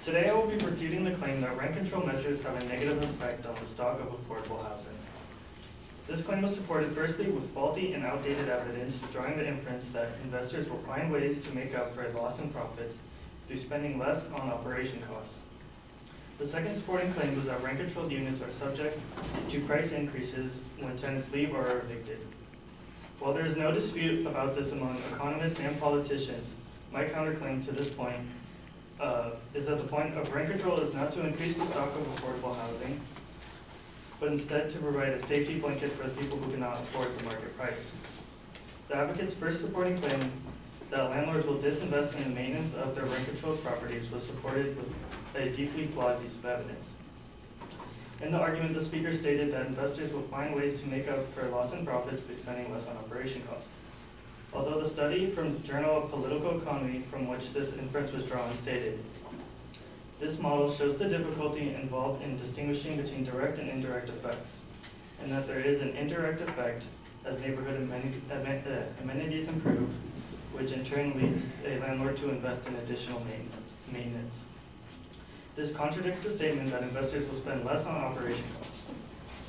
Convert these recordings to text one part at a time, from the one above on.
Today I will be refuting the claim that rent control measures have a negative effect on the stock of affordable housing. This claim was supported firstly with faulty and outdated evidence, drawing the inference that investors will find ways to make up for a loss in profits through spending less on operation costs. The second supporting claim was that rent-controlled units are subject to price increases when tenants leave or are evicted. While there is no dispute about this among economists and politicians, my counterclaim to this point is that the point of rent control is not to increase the stock of affordable housing, but instead to provide a safety blanket for the people who cannot afford the market price. The advocate's first supporting claim that landlords will disinvest in the maintenance of their rent-controlled properties was supported with a deeply flawed piece of evidence. In the argument, the speaker stated that investors will find ways to make up for loss in profits through spending less on operation costs. Although the study from the Journal of Political Economy from which this inference was drawn stated, this model shows the difficulty involved in distinguishing between direct and indirect effects, and that there is an indirect effect as neighborhood amenities improve, which in turn leads a landlord to invest in additional maintenance. This contradicts the statement that investors will spend less on operation costs.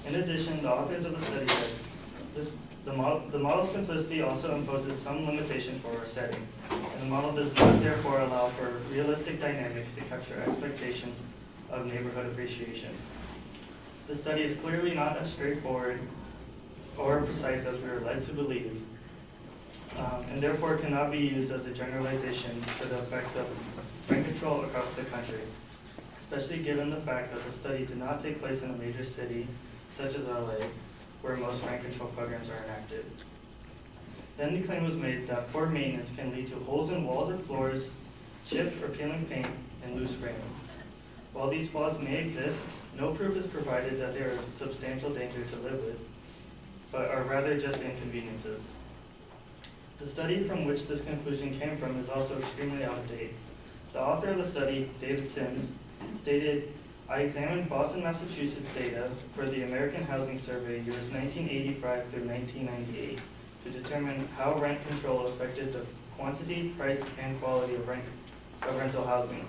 In addition, the authors of the study said the model's simplicity also imposes some limitation for our setting, and the model does not therefore allow for realistic dynamics to capture expectations of neighborhood appreciation. The study is clearly not as straightforward or precise as we are led to believe, and therefore cannot be used as a generalization for the effects of rent control across the country, especially given the fact that the study did not take place in a major city such as LA, where most rent control programs are enacted. Then the claim was made that poor maintenance can lead to holes in walls or floors, chipped or peeling paint, and loose railings. While these flaws may exist, no proof is provided that they are a substantial danger to live with, but are rather just inconveniences. The study from which this conclusion came from is also extremely out of date. The author of the study, David Sims, stated, "I examined Boston, Massachusetts data for the American Housing Survey years 1985 through 1998 to determine how rent control affected the quantity, price, and quality of rental housing.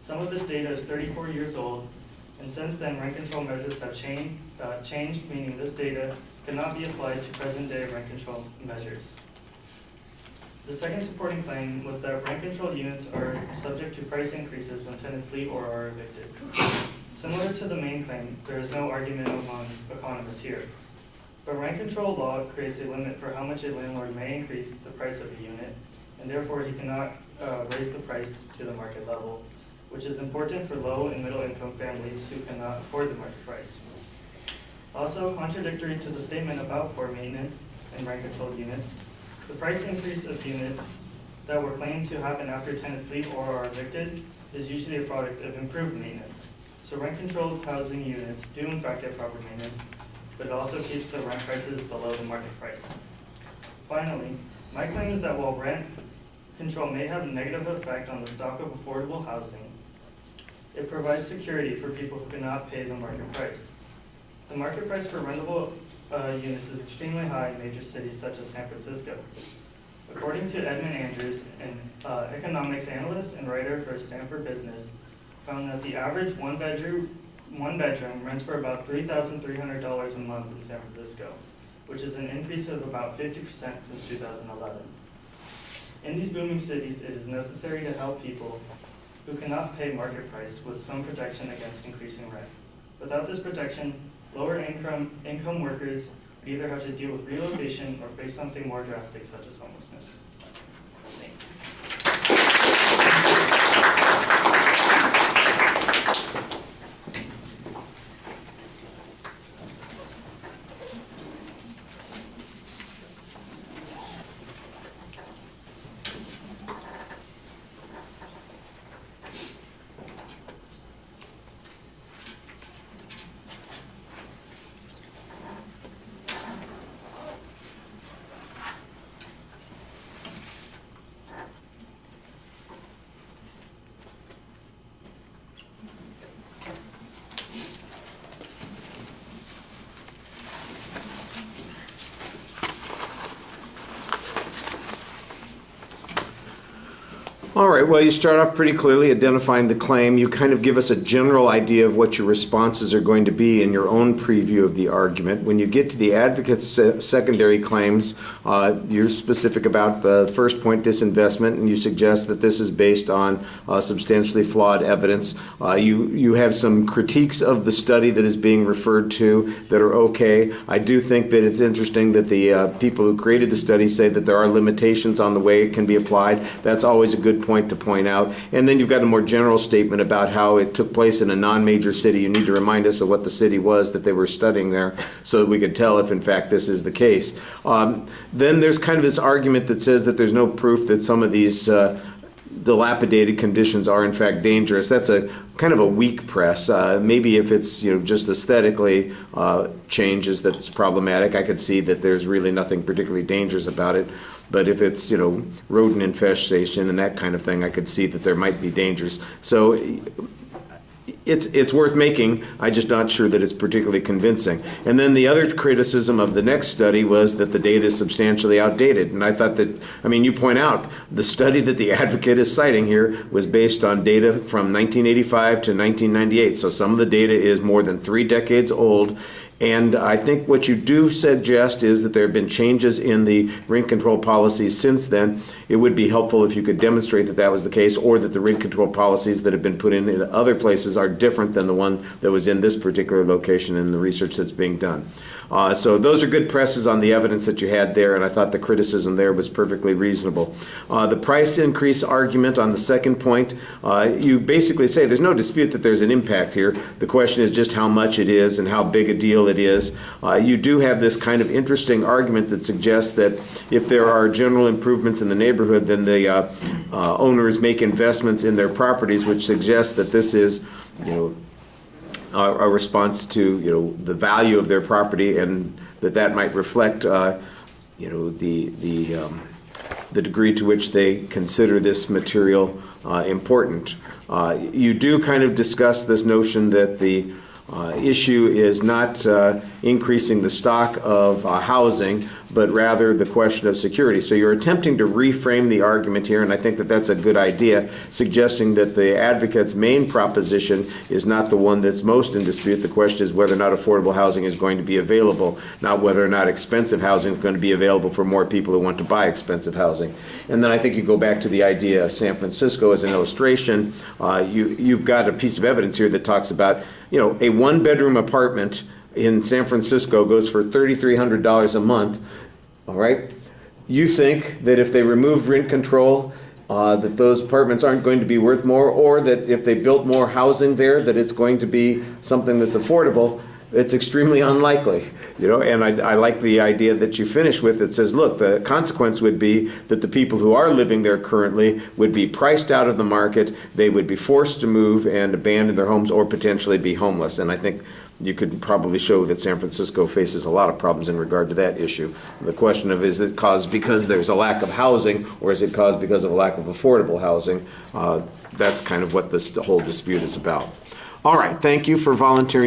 Some of this data is 34 years old, and since then rent control measures have changed, meaning this data cannot be applied to present-day rent control measures." The second supporting claim was that rent-controlled units are subject to price increases when tenants leave or are evicted. Similar to the main claim, there is no argument among economists here. But rent control law creates a limit for how much a landlord may increase the price of a unit, and therefore he cannot raise the price to the market level, which is important for low and middle income families who cannot afford the market price. Also contradictory to the statement about poor maintenance and rent-controlled units, the price increase of units that were claimed to happen after tenants leave or are evicted is usually a product of improved maintenance. So rent-controlled housing units do in fact get proper maintenance, but it also keeps the rent prices below the market price. Finally, my claim is that while rent control may have a negative effect on the stock of affordable housing, it provides security for people who cannot pay the market price. The market price for rentable units is extremely high in major cities such as San Francisco. According to Edmund Andrews, an economics analyst and writer for Stanford Business, found that the average one bedroom rents for about $3,300 a month in San Francisco, which is an increase of about 50% since 2011. In these booming cities, it is necessary to help people who cannot pay market price with some protection against increasing rent. Without this protection, lower income workers either have to deal with relocation or face something more drastic such as homelessness. Thank you. All right, well, you start off pretty clearly identifying the claim. You kind of give us a general idea of what your responses are going to be in your own preview of the argument. When you get to the advocate's secondary claims, you're specific about the first point, disinvestment, and you suggest that this is based on substantially flawed evidence. You have some critiques of the study that is being referred to that are okay. I do think that it's interesting that the people who created the study say that there are limitations on the way it can be applied. That's always a good point to point out. And then you've got a more general statement about how it took place in a non-major city. You need to remind us of what the city was that they were studying there so that we could tell if in fact this is the case. Then there's kind of this argument that says that there's no proof that some of these dilapidated conditions are in fact dangerous. That's a kind of a weak press. Maybe if it's just aesthetically changes that's problematic, I could see that there's really nothing particularly dangerous about it. But if it's rodent infestation and that kind of thing, I could see that there might be dangers. So it's worth making. I'm just not sure that it's particularly convincing. And then the other criticism of the next study was that the data is substantially outdated. And I thought that, you point out the study that the advocate is citing here was based on data from 1985 to 1998. So some of the data is more than 3 decades old. And I think what you do suggest is that there have been changes in the rent control policies since then. It would be helpful if you could demonstrate that that was the case, or that the rent control policies that have been put in other places are different than the one that was in this particular location in the research that's being done. So those are good presses on the evidence that you had there, and I thought the criticism there was perfectly reasonable. The price increase argument on the second point, you basically say there's no dispute that there's an impact here. The question is just how much it is and how big a deal it is. You do have this kind of interesting argument that suggests that if there are general improvements in the neighborhood, then the owners make investments in their properties, which suggests that this is, a response to the value of their property, and that might reflect the degree to which they consider this material important. You do kind of discuss this notion that the issue is not increasing the stock of housing, but rather the question of security. So you're attempting to reframe the argument here, and I think that that's a good idea, suggesting that the advocate's main proposition is not the one that's most in dispute. The question is whether or not affordable housing is going to be available, not whether or not expensive housing is going to be available for more people who want to buy expensive housing. And then I think you go back to the idea of San Francisco as an illustration. You've got a piece of evidence here that talks about a one-bedroom apartment in San Francisco goes for $3,300 a month. All right. You think that if they removed rent control, that those apartments aren't going to be worth more, or that if they built more housing there, that it's going to be something that's affordable. It's extremely unlikely, and I like the idea that you finish with. It says, look, the consequence would be that the people who are living there currently would be priced out of the market. They would be forced to move and abandon their homes, or potentially be homeless. And I think you could probably show that San Francisco faces a lot of problems in regard to that issue. The question of, is it caused because there's a lack of housing, or is it caused because of a lack of affordable housing? That's kind of what this whole dispute is about. All right, thank you for volunteering.